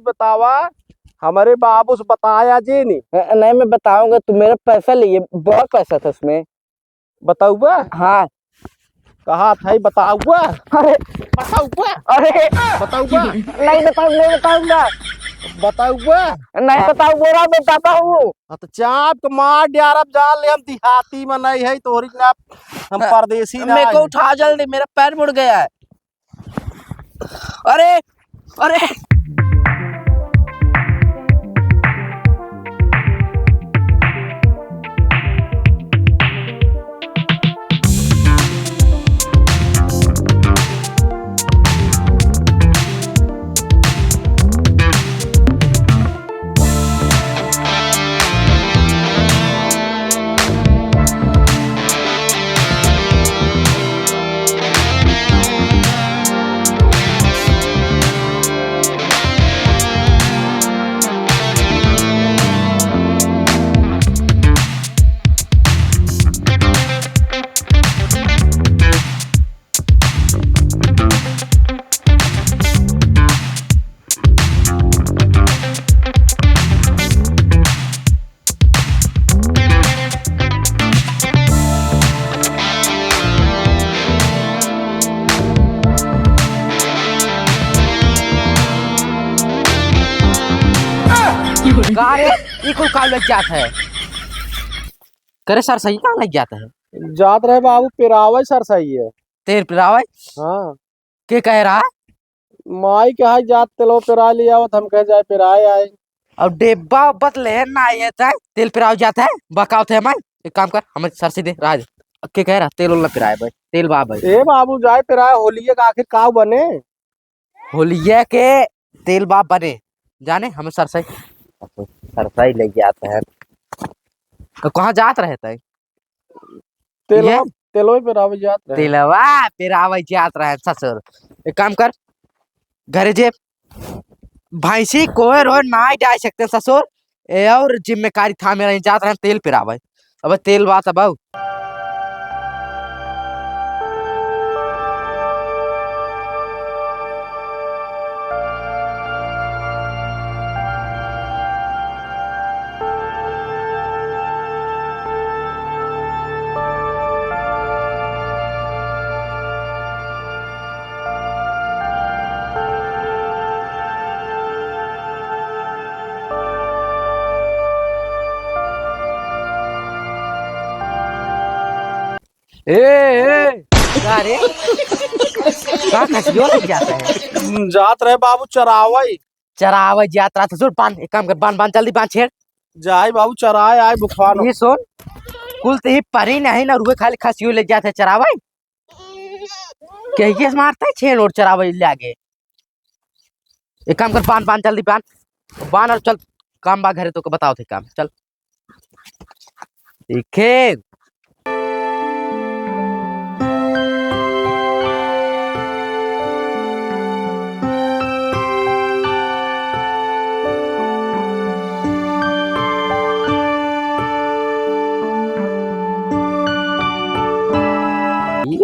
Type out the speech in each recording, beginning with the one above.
बतावा। हमारे बाबू से बताया जी नहीं। नहीं मैं बताऊंगा, तू मेरा पैसा लिए, बहुत पैसा था उसमें। बताऊआ हाँ। कहा था बताऊआ। अरे बताऊआ अरे बताऊआ नहीं बताऊंगा। बताऊआ। नहीं बताऊ, बोल रहा बताता हूँ। तो चाप के मार डियारब जाल ले, हम देहाती में नहीं है तोहरी ना, हम परदेसी ना मेरे को है। उठा जल्दी, मेरा पैर मुड़ गया है। अरे अरे ये कोई काम लग जाता है। करे सर सही काम लग जाता है। जात रहे बाबू पिरावे सर सही है। तेर पिरावे हाँ के कह रहा है। माई के हाई जात तेलो पिरा लिया हो, हम कह जाए पिराए आए। और डिब्बा बदले ना ये था तेल पिराव जाता है बकाव थे। मैं एक काम कर, हमें सर से दे राज के कह रहा तेल ना पिराए भाई, तेल बा भाई। ए बाबू जाए पिराए होलिये का आखिर काव बने। होलिया के तेल बाप बने जाने, हमें सरसाई सरसाई ले जाता है। तो कहाँ जात रहता है तेलो तेलो ही पिरावे जात रहे। तेलवा पिरावे जात रहे ससुर। एक काम कर, घरे जे भैंसी कोई रोज ना जा सकते ससुर, और जिम्मेदारी था मेरा जात रहे तेल पिरावे। अब तेल बात अब अरे कहाँ खसियो लग जाता है। जात रहे बाबू चरावई। चरावे यात्रा ससुर बांध, एक काम कर बांध बांध जल्दी बांध छेड़। जाए बाबू चराए आए बुखार। ये सुन, कुल ते ही परी नहीं ना रुए खाली खसियो ले जाते चरावे। कहिए मारता है छेड़ और चरावे ले आगे। एक काम कर बांध बांध जल्दी बांध बांध और चल काम बा घरे तो को बताओ थे काम चल। देखे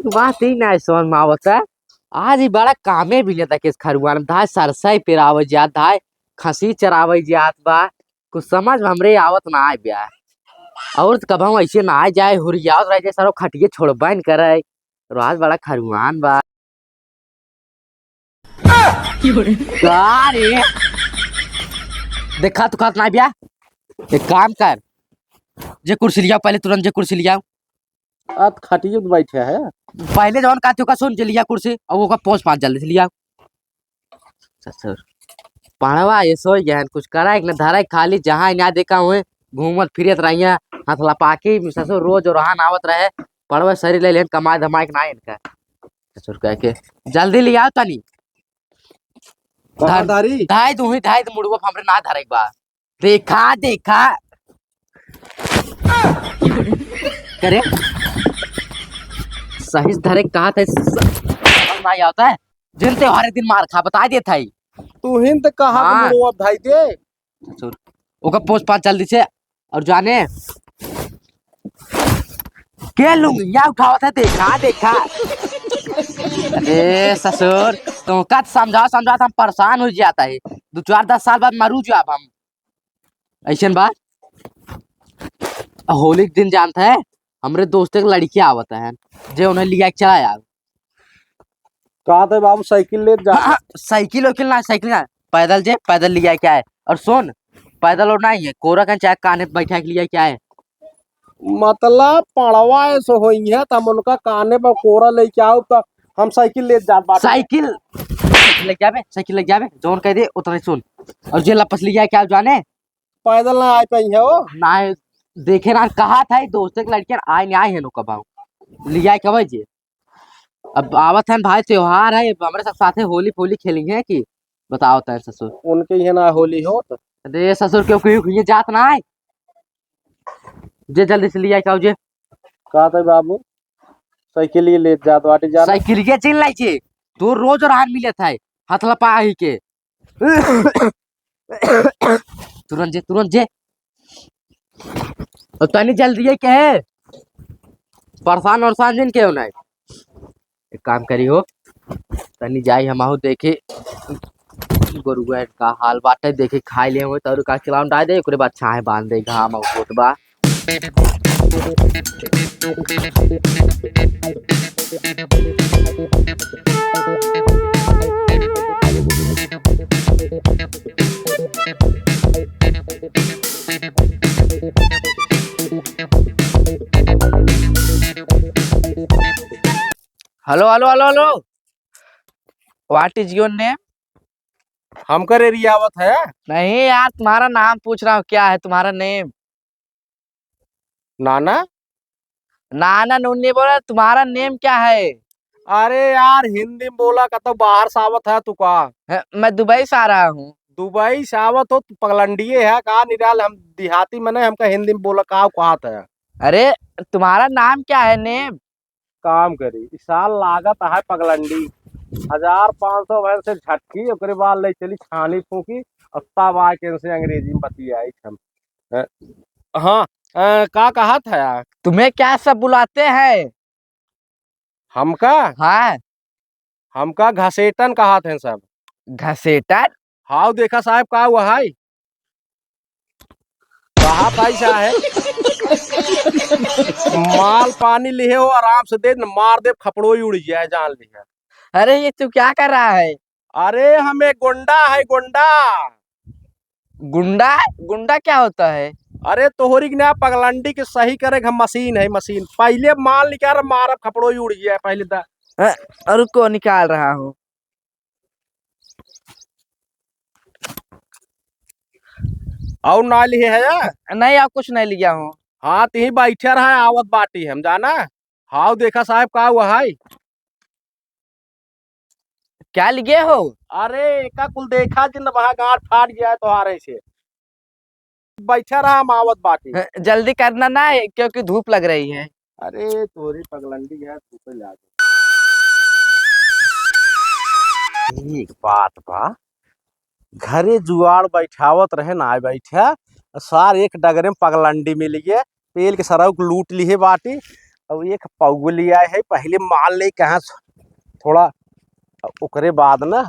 बात ही ना समझ में आवता है। आज ही बड़ा कामे भी लेता किस खरुआन धाय सरसई पिरावे जात धाय खसी चरावे जात बा। कुछ समझ में हमरे आवत ना आए ब्याह। और कब हम ऐसे ना आए जाए हुरियात रह जाए सरो खटिए छोड़बा न करे। राज बड़ा खरुआन बा। रे देखा तो खात ना ब्याह। एक काम कर, जे कुर्सी लिया पहले, तुरंत जे कुर्सी लिया। अत खटिए पे बैठे है। पहले जौन का का सुन लिया कुर्सी और वो का पोस पाँच जल्दी से लिया। ससुर पढ़वा ये सो गया कुछ करा एक न धरा खाली जहाँ ना देखा हुए घूमत फिरत रहिया हाथ लपाकी ससुर रोज और रहा आवत रहे पढ़वा शरीर ले लेन कमाए धमाए ना इनका। ससुर कह के जल्दी लिया तनी वफादारी धाई दूही धाई मुड़वा हमरे ना धरे बा। देखा देखा करे सही धरे कहा था समझ नहीं आता है। जिन त्योहार दिन मार खा बता दे था तू हिंद कहा हाँ। अब धाई दे ओका पोस्ट पाँच जल्दी से और जाने के लूंगी या उठावा था देखा देखा अरे ससुर, तुमका समझा समझा हम परेशान हो जाता है। 2 4 10 साल बाद मरू जाब हम। ऐसन बात होली के दिन जानता है, हमरे दोस्त के लड़की आवत है जे उन्हें लिया के चला यार। कहा थे बाबू साइकिल ले जा। साइकिल वकील ना, साइकिल ना, पैदल जे पैदल लिया क्या है। और सुन, पैदल और नहीं है, कोरा का चाहे काने पे बैठा के लिया क्या है। मतलब पड़वा ऐसे होई है तब उनका काने पर कोरा लेके आओ तो हम साइकिल ले जा बाटे। साइकिल ले जाबे, साइकिल ले जाबे, जोन कह दे उतना ही सुन। और जे लपस लिया क्या जाने पैदल ना आ पाई है वो। ना है, देखे ना कहा था दोस्त के लड़कियां आए नहीं आए हैं नो कबाऊ लिया कब जे। अब आवत है भाई, त्योहार है, हमारे साथ साथे होली फोली खेलेंगे है कि बताओ तय ससुर। उनके यहाँ ना होली हो तो अरे ससुर क्यों क्यों ये जात ना है जे जल्दी से लिया क्या जे। कहा थे बाबू साइकिल ही ले जा बाटे जाना। साइकिल के चिन लाई छे तो रोज और हार मिले था हाथ लपा ही के। तुरंत जे और तनी जल्दी है क्या है, परेशान वरसान जिन के नहीं। एक काम करी हो, तनी जाई हम आहू देखे गोरुआ का हाल बाटे, देखे खाई ले हो तर का खिलाऊं डाल दे, ओकरे बाद छाहे बांध दे घाम और गोटबा। Hello hello hello hello, what is your name. हम कर एरियावत है। नहीं यार, तुम्हारा नाम पूछ रहा हूँ, क्या है तुम्हारा नेम। नाना। नाना नूनी बोला, तुम्हारा नेम क्या है। अरे यार हिंदी में बोला का तो बाहर से आवत है तू का। मैं दुबई से आ रहा हूँ। दुबई से आवत हो तू पगलंडिये है का निराल हम देहाती में नहीं हमका हिंदी में बोला का कहा है। अरे तुम्हारा नाम क्या है, नेम। काम करी इस साल लागत है पगलंडी 1500 वैसे से झटकी ओकरे बाद ले चली छानी फूकी और तब आके से अंग्रेजी में बतियाई हम। अ, हाँ का कहा था यार। तुम्हें क्या सब बुलाते हैं। हमका हाँ, हमका घसेटन कहा थे सब। घसेटर। हाउ देखा साहब का हुआ है। कहा पैसा है माल पानी लिए हो आराम से दे न मार दे खपड़ो ही उड़ जाए जान लिया। अरे ये तू क्या कर रहा है। अरे हमें गुंडा है गुंडा। गुंडा, गुंडा क्या होता है। अरे तोहरी के ना पगलंडी के सही करे हम मशीन है मशीन पहले माल निकाल मार खपड़ो ही उड़ गया पहले दा। रुको निकाल रहा हूँ। और ना लिए है या? नहीं, आप कुछ नहीं लिया हूँ। हाँ ती बैठे रहा आवत बाटी हम जाना। हाउ देखा साहब का हुआ है। क्या लिए हो। अरे का कुल देखा जिन वहां गांठ फाट गया है तुम्हारे से बैठा रहा हम आवत बाटी। जल्दी करना ना है, क्योंकि धूप लग रही है। अरे तोरी पगलंडी है तू पे ला एक बात बा घरे जुआड़ बैठावत रहे ना बैठा सार एक डगरे में पगलंडी मिल गए पेल के सरऊ को लूट लिए बाटी। अब एक पौगो लिया है पहले माल ले कहा थोड़ा ओकरे बाद ना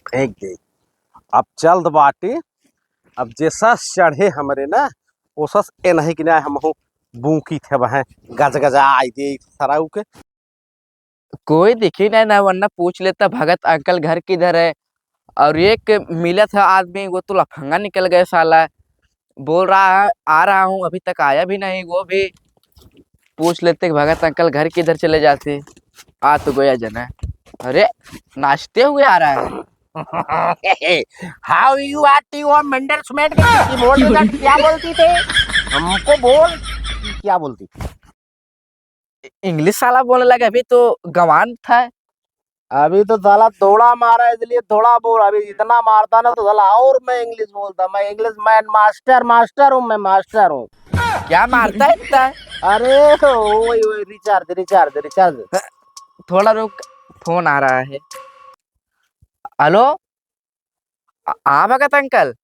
फेंक दे। अब चल बाटी अब जैसा चढ़े हमरे ना ओसस ए नहीं कि ना हम बूकी थे वह गज गजा आई दे सराऊ के। कोई दिखी नहीं ना, वरना पूछ लेता भगत अंकल घर किधर है। और एक मिला था आदमी, वो तो लफंगा निकल गए साला। बोल रहा है आ रहा हूँ, अभी तक आया भी नहीं। वो भी पूछ लेते कि भगत अंकल घर किधर चले जाते। आ तो गया जना। अरे नाचते हुए आ रहा है। हाउ यू आती हो मेंडल स्मेट के बोल क्या बोलती थे हमको बोल क्या बोलती। इंग्लिश साला बोलने लगा, अभी तो गंवान था। अभी तो साला थोड़ा मारा इसलिए थोड़ा बोल अभी इतना मारता ना तो साला और मैं इंग्लिश बोलता मैं इंग्लिश मैन मास्टर मास्टर हूँ मैं मास्टर हूँ। क्या मारता है इतना। अरे ओए ओए रिचार्ज रिचार्ज रिचार्ज। थोड़ा रुक, फोन आ रहा है। हेलो, हाँ भगत अंकल।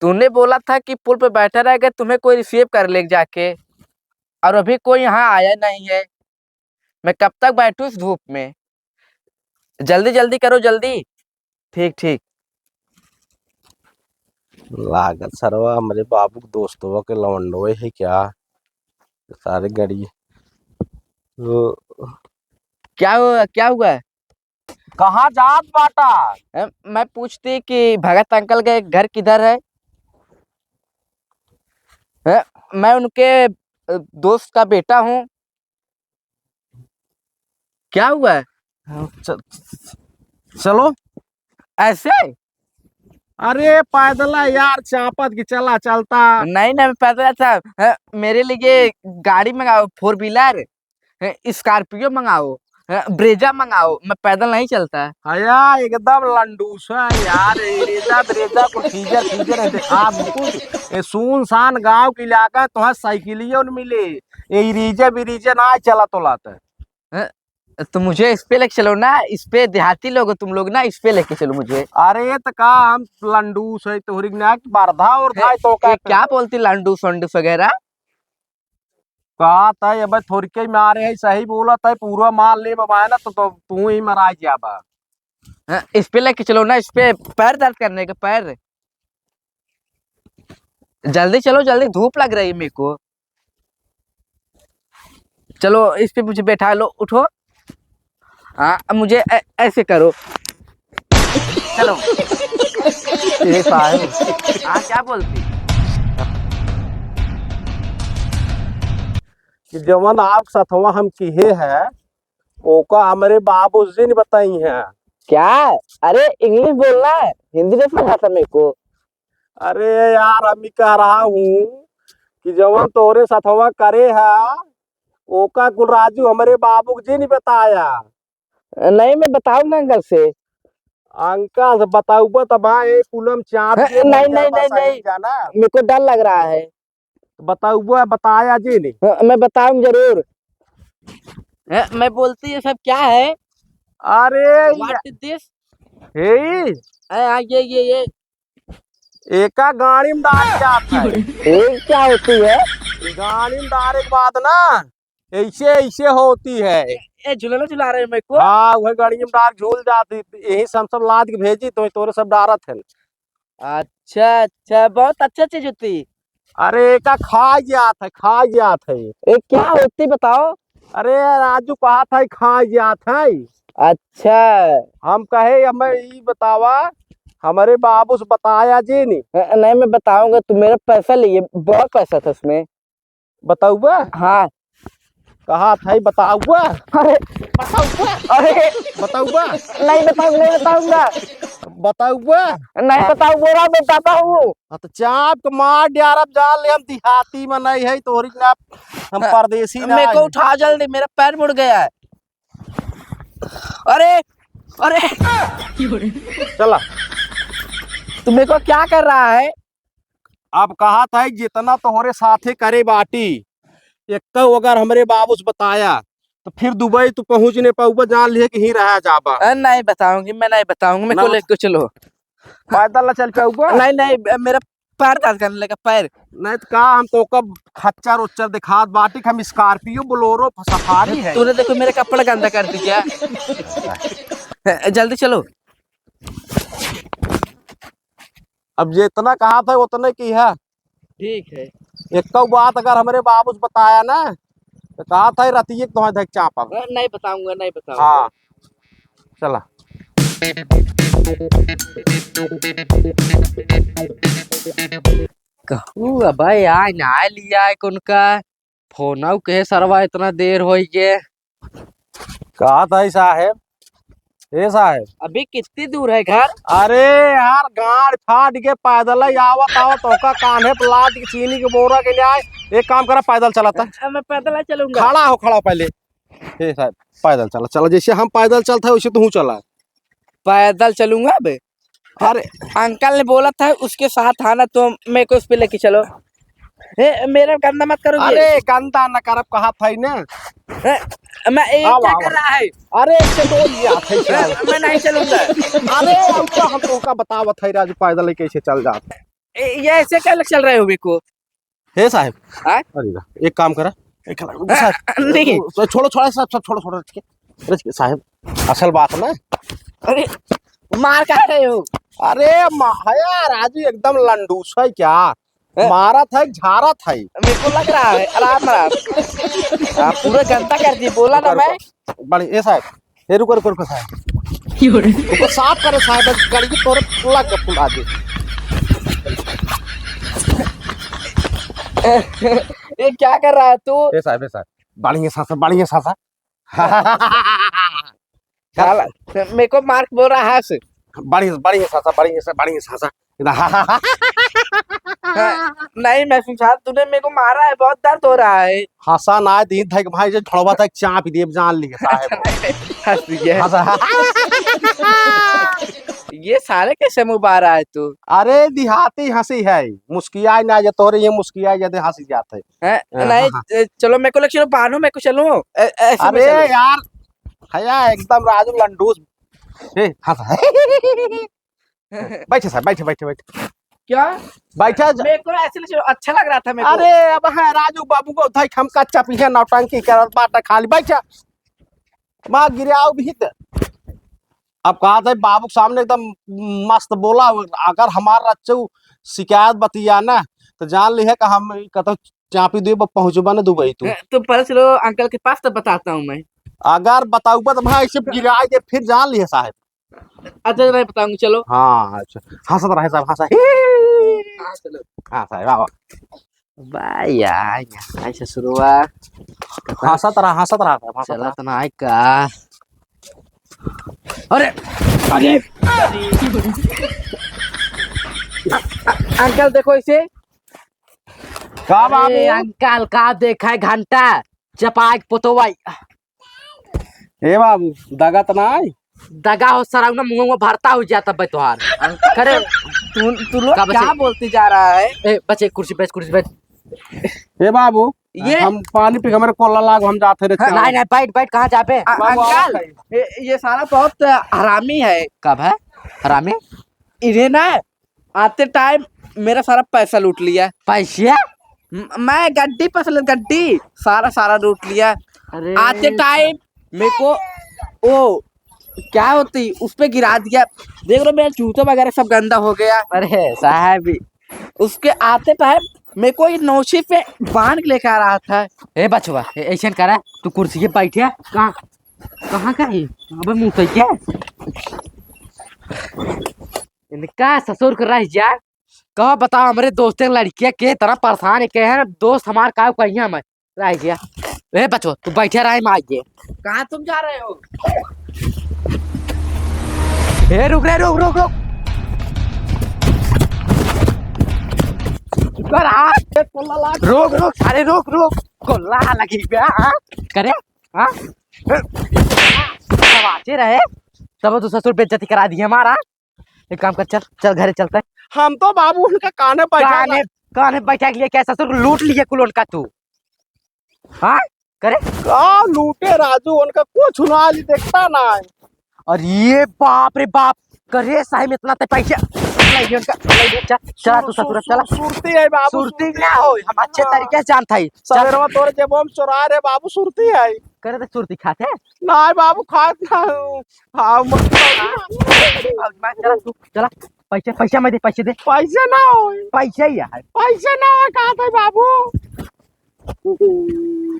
तूने बोला था कि पुल पे बैठा रहेगा, तुम्हें कोई रिसीव कर ले जाके, और अभी कोई यहाँ आया नहीं है। मैं कब तक बैठूं इस धूप में? जल्दी जल्दी करो, जल्दी। ठीक ठीक। लागत सरवा हमारे बाबू के दोस्तों के लवंडोए है क्या सारे गड़ी। क्या हुआ, क्या हुआ? कहाँ जात बाटा? मैं पूछती कि भगत अंकल के घर किधर है? मैं उनके दोस्त का बेटा हूँ। क्या हुआ? चलो। ऐसे? अरे पैदल है यार, चापत की चला चलता। नहीं नहीं, मैं पैदल था। मेरे लिए गाड़ी मंगाओ, 4 व्हीलर, स्कॉर्पियो मंगाओ, ब्रेजा मंगाओ, मैं पैदल नहीं चलता। हया एकदम लंडूस है यार, रेजा ब्रेजा को फीजर फीजर है दिखा कुछ। ये सुनसान गांव के इलाका तो है, साइकिलियों न मिले, ये रिजे बिरिजे ना चला तो लाता है। तो मुझे इस पे लेके चलो ना, इस पे देहाती लोग हो तुम लोग ना, इस पे लेके चलो मुझे। अरे तो का हम लंडूस है तोहरी ना बारधा और था तो ये क्या बोलती लंडूस वंडूस वगैरह? कहा था ये भाई थोड़ी के मारे है, सही बोला था, पूरा माल ले बाबा ना तो तू ही मरा जाबा। इस पे लेके चलो ना, इस पे पैर दर्द करने का पैर। जल्दी चलो, जल्दी, धूप लग रही है मेरे को। चलो इस पे मुझे बैठा लो, उठो। हाँ, मुझे ऐसे करो। चलो। हाँ, क्या बोलती? कि जवन आप सथवा हम किहे है ओका हमारे बाबू जी ने बताई है। क्या? अरे इंग्लिश बोलना है, हिंदी में समझाता मेरे को। अरे यार हम ही कह रहा हूँ कि जवन तोरे सथवा करे है ओका कुल राजू हमारे बाबू जी ने बताया। नहीं, मैं बताऊंगा अंकल से। अंकल से बताऊबा तब पुलम चाप नहीं नहीं नहीं नहीं, जाना मेरे को डर लग रहा है। बताऊबा बताया जी ने। मैं बताऊंगा जरूर। मैं बोलती ये सब क्या है? अरे व्हाट इज दिस? हे ये एका गाड़ी में डाल जाता है। ये क्या होती है? गाड़ी में डाले के बाद ना ऐसे ऐसे होती है। ये झूला झुला रहे हैं मेरे को। हाँ वह गाड़ी में डाल झूल जाती, यही सब लाद के भेजी तो तोरे सब डारत है। अच्छा अच्छा, बहुत अच्छा चीज होती। अरे एका खा जात है, खा जात है। ये क्या होती बताओ? अरे राजू कहा था खा जात है। अच्छा। हम कहे हमें ये बतावा हमारे बाबू से बताया जी ने। नहीं, मैं बताऊंगा, तुम मेरा पैसा लिए, बहुत पैसा था उसमें। बताऊबा? हाँ। कहा था बताऊबा? अरे बताऊबा? अरे बताऊबा? नहीं बताऊंगा, नहीं बताऊंगा, बताऊबा? नहीं बताऊंगा, बोला बताता हूँ। तो चाप के मार डियारब जाल ले, हम देहाती में नहीं है तोहरी ना, हम परदेसी ना। मेरे को उठा जल्दी, मेरा पैर मुड़ गया है। अरे अरे चला। तुम मेरे को क्या कर रहा है? अब कहा था जितना तोहरे साथे करे बाटी एक अगर हमरे बाबू से बताया तो फिर दुबई तू पहुंच नहीं पाऊबा, जान लिया कि ही रहा जाबा। नहीं बताऊंगी, मैं नहीं बताऊंगी, मेरे को लेके चलो। पैदल ना चल पाऊबा? नहीं नहीं, मेरा पैर दर्द करने लगा, पैर। नहीं तो का हम तो कब खच्चर उच्चर दिखात बाटी, हम स्कॉर्पियो बोलोरो सफारी है। तूने देखो मेरे कपड़े गंदा कर दी क्या? जल्दी चलो। अब जितना कहा था उतना की है। ठीक है। एक बात अगर हमारे बाबू से बताया ना तो कहा था रतिये तुम्हें देख चापा। नहीं बताऊंगा, नहीं बताऊंगा। हाँ चला। कहूँ भाई आज नहा लिया है उनका फोन कहे सरवा इतना देर हो गए। कहा था साहेब, ए साहेब अभी कितनी दूर है घर? अरे यार गाड़ फाट के पैदल ही आवत आवत ओका कान्हे पे लाद के चीनी के बोरा के ले आए। एक काम करा पैदल चलाता। मैं पैदल चलूंगा। खड़ा हो, खड़ा हो पहले। ए साहब पैदल चला, चला जैसे हम पैदल चलते है वैसे तू चला। पैदल चलूंगा अब। अरे अंकल ने बोला था उसके साथ आना, तो मेरे को उस पे लेके चलो। मेरा गंदा मत करो। अरे गंदा न करब कहा था ना। मैं क्या कर रहा है? अरे चलो मैं नहीं चलूंगा। अरे हम तो का बतावत है राजू पैदल कैसे चल जाता। ये ऐसे क्या चल रहे हो मेरे को? हे साहब, हाँ? अरे वाह, एक काम करा, एक साहब नहीं। छोड़ो छोड़ो सब छोड़ो छोड़ो रच के साहब, असल बात ना, अरे मार का रहे हो? अरे हया राजू एकदम लंडूस है क्या, मारा था झारा था मेरे को लग रहा है आराम आराम। आप पूरा गंदा कर दिए, बोला ना मैं। बड़ी ए साहब, ए रुको रुको रुको साहब, रुको साफ करे साहब, गाड़ी की तोरे फुला के फुला दे। ये क्या कर रहा है तू? ए साहब बढ़िया सांसा साला, मेरे को मार्क बोल रहा है से। बढ़िया सांसा नहीं मैं समझा, तूने मेरे को मारा है, बहुत दर्द हो रहा है। हंसा ना दिन था कि भाई जो ढड़वा था चाप दे जान लिए साहब हंस गया। हंसा। ये साले कैसे मुंह बा रहा है तू? अरे देहाती हंसी है, मुस्कियाई ना जे तोरे ये मुस्कियाई जदे हंसी जाते हैं? हाँ, नहीं चलो मेरे को चलो बानो, मेरे को चलो ऐसे में अरे चलो। यार हया एकदम राजू लंडूस हंसा। बैठे साहब बैठे क्या बैठे मेरे को ऐसे चलो अच्छा लग रहा था मेरे को। अरे अब है राजू बाबू को धाई हम कच्चा पीछे नौटंकी करत बाटा खाली बैठा मां गिराओ भी त अब कहा था बाबू के सामने एकदम मस्त बोला, अगर हमारा रच्चू शिकायत बतिया ना तो जान ली है कि हम कतो चापी दे पहुंचबा न दुबई तू। तो पहले चलो अंकल के पास तो बताता हूँ मैं। अगर बताऊबा तो भाई ऐसे गिराई दे फिर जान ली है साहब। अच्छा नहीं बताऊंगी चलो। हाँ अच्छा हंसत रहे साहब हंसा। हाँ चलो। हाँ साहब आओ भाई यार ऐसे शुरू हुआ। हंसत रहा साहब चला तो ना का। अरे अरे अंकल देखो इसे। का बाबू अंकल का देखा है घंटा चपाक पोतोवाई। ए बाबू दगा तो ना दगा हो सराउ ना मुंह में भरता हो जाता भाई तुहार। करे तू लोग क्या बोलते जा रहा है? ए बच्चे कुर्सी बैठ। ए बाबू ये हम पानी पी हमारे कोला लाग हम जाते रहते। नहीं बैठ कहाँ जा पे? अंकल ये सारा बहुत हरामी है। कब है हरामी? इन्हें ना आते टाइम मेरा सारा पैसा लूट लिया। पैसा? मैं गड्डी सारा लूट लिया। आते टाइम मेरे को वो क्या होती उस पे गिरा दिया। देख लो मेरा जूता वगैरह सब गंदा हो गया। अरे साहब उसके आते टाइम मेरे को ये नौशी पे बांध लेके आ रहा था। ए बचवा ऐसा करा तू कुर्सी पे बैठे कहाँ का है? अबे मुंह तो क्या इनका ससुर कर रहा है यार। कहो बताओ हमारे दोस्त लड़कियां के तरह परेशान है के हैं दोस्त हमारे का कहिए मैं रह गया। ए बचवा तू बैठे रहा है आइए। कहाँ तुम जा रहे हो? ए रुक अरे रुक कोल्ला लगी करे आवाजे रहे तब तो ससुर बेइज्जती करा दी हमारा। एक काम कर चल घरे चलते हैं। हम तो बाबू उनका काने बैठा के लिए क्या ससुर लूट लिए कुल उनका तू? हाँ करे का लूटे राजू उनका कुछ ना देखता ना। और ये बाप रे बाप करे साहिब इतना ते पैसा चला तू ससुर चला। सुरती है बाबू, सुरती ना हो हम अच्छे तरीके से जानता है। सवेरवा तोरे जेब में चोरा रे बाबू सुरती है। करे तो सुरती खाते ना बाबू खात ना। हाँ चला तू चला पैसा मैं दे पैसे दे। पैसे ना हो पैसा ही है पैसे ना हो कहा था बाबू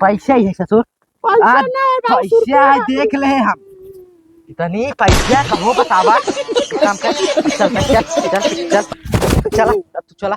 पैसा ही है ससुर। पैसा देख ले हम इतनी पैसा कहो बतावा। काम कर चल चला तू चला।